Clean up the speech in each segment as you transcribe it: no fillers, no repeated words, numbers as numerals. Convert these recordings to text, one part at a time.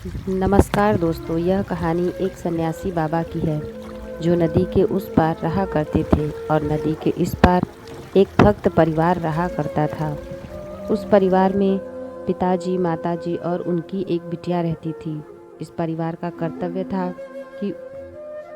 नमस्कार दोस्तों, यह कहानी एक सन्यासी बाबा की है जो नदी के उस पार रहा करते थे और नदी के इस पार एक भक्त परिवार रहा करता था। उस परिवार में पिताजी, माताजी और उनकी एक बिटिया रहती थी। इस परिवार का कर्तव्य था कि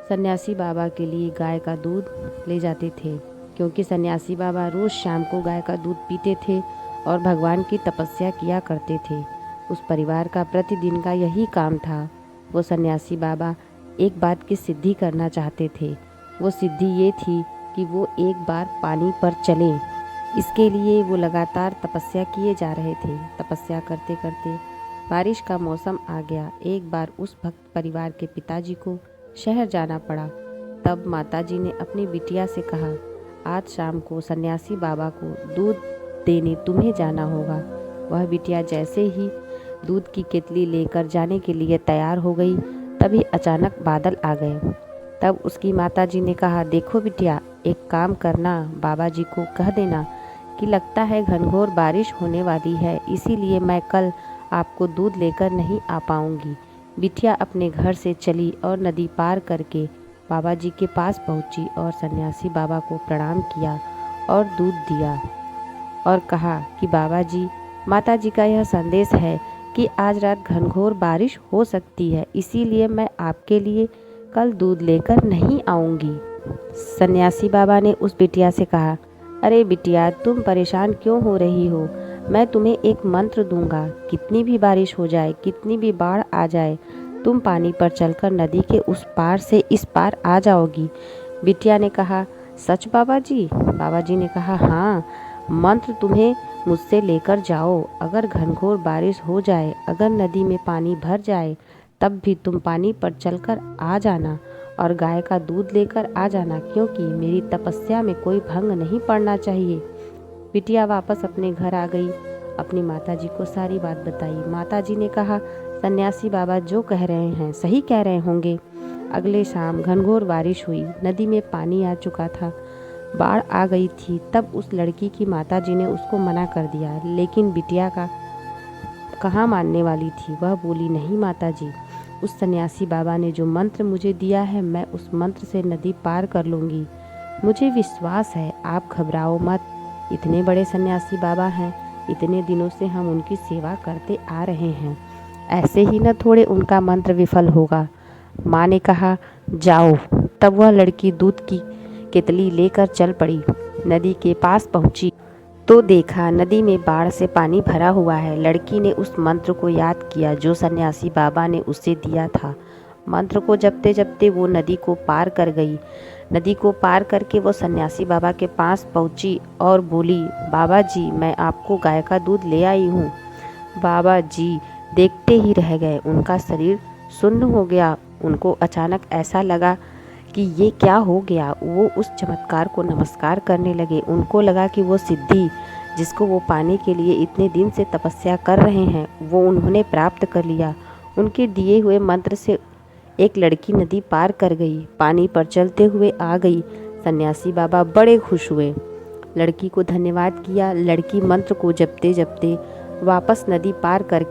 सन्यासी बाबा के लिए गाय का दूध ले जाते थे, क्योंकि सन्यासी बाबा रोज़ शाम को गाय का दूध पीते थे और भगवान की तपस्या किया करते थे। उस परिवार का प्रतिदिन का यही काम था। वो सन्यासी बाबा एक बात की सिद्धि करना चाहते थे। वो सिद्धि ये थी कि वो एक बार पानी पर चलें। इसके लिए वो लगातार तपस्या किए जा रहे थे। तपस्या करते करते बारिश का मौसम आ गया। एक बार उस भक्त परिवार के पिताजी को शहर जाना पड़ा। तब माताजी ने अपनी बिटिया से कहा, आज शाम को सन्यासी बाबा को दूध देने तुम्हें जाना होगा। वह बिटिया जैसे ही दूध की केतली लेकर जाने के लिए तैयार हो गई, तभी अचानक बादल आ गए। तब उसकी माताजी ने कहा, देखो बिटिया, एक काम करना, बाबा जी को कह देना कि लगता है घनघोर बारिश होने वाली है, इसीलिए मैं कल आपको दूध लेकर नहीं आ पाऊंगी। बिटिया अपने घर से चली और नदी पार करके बाबा जी के पास पहुंची और सन्यासी बाबा को प्रणाम किया और दूध दिया और कहा कि बाबा जी, माता जी का यह संदेश है कि आज रात घनघोर बारिश हो सकती है, इसीलिए मैं आपके लिए कल दूध लेकर नहीं आऊँगी। सन्यासी बाबा ने उस बिटिया से कहा, अरे बिटिया, तुम परेशान क्यों हो रही हो? मैं तुम्हें एक मंत्र दूंगा। कितनी भी बारिश हो जाए, कितनी भी बाढ़ आ जाए, तुम पानी पर चलकर नदी के उस पार से इस पार आ जाओगी। बिटिया ने कहा, सच बाबा जी? बाबा जी ने कहा, हाँ, मंत्र तुम्हें मुझसे लेकर जाओ। अगर घनघोर बारिश हो जाए, अगर नदी में पानी भर जाए, तब भी तुम पानी पर चलकर आ जाना और गाय का दूध लेकर आ जाना, क्योंकि मेरी तपस्या में कोई भंग नहीं पड़ना चाहिए। बिटिया वापस अपने घर आ गई, अपनी माताजी को सारी बात बताई। माताजी ने कहा, सन्यासी बाबा जो कह रहे हैं सही कह रहे होंगे। अगले शाम घनघोर बारिश हुई, नदी में पानी आ चुका था, बाढ़ आ गई थी। तब उस लड़की की माताजी ने उसको मना कर दिया, लेकिन बिटिया का कहाँ मानने वाली थी। वह बोली, नहीं माताजी, उस सन्यासी बाबा ने जो मंत्र मुझे दिया है, मैं उस मंत्र से नदी पार कर लूँगी। मुझे विश्वास है, आप घबराओ मत। इतने बड़े सन्यासी बाबा हैं, इतने दिनों से हम उनकी सेवा करते आ रहे हैं, ऐसे ही न थोड़े उनका मंत्र विफल होगा। माँ ने कहा, जाओ। तब वह लड़की दूध की केतली लेकर चल पड़ी। नदी के पास पहुंची तो देखा नदी में बाढ़ से पानी भरा हुआ है। लड़की ने उस मंत्र को याद किया जो सन्यासी बाबा ने उसे दिया था। मंत्र को जपते जपते वो नदी को पार कर गई। नदी को पार करके वो सन्यासी बाबा के पास पहुंची और बोली, बाबा जी, मैं आपको गाय का दूध ले आई हूँ। बाबा जी देखते ही रह गए। उनका शरीर सुन्न हो गया। उनको अचानक ऐसा लगा कि ये क्या हो गया। वो उस चमत्कार को नमस्कार करने लगे। उनको लगा कि वो सिद्धि जिसको वो पाने के लिए इतने दिन से तपस्या कर रहे हैं, वो उन्होंने प्राप्त कर लिया। उनके दिए हुए मंत्र से एक लड़की नदी पार कर गई, पानी पर चलते हुए आ गई। सन्यासी बाबा बड़े खुश हुए, लड़की को धन्यवाद किया। लड़की मंत्र को जपते जपते वापस नदी पार कर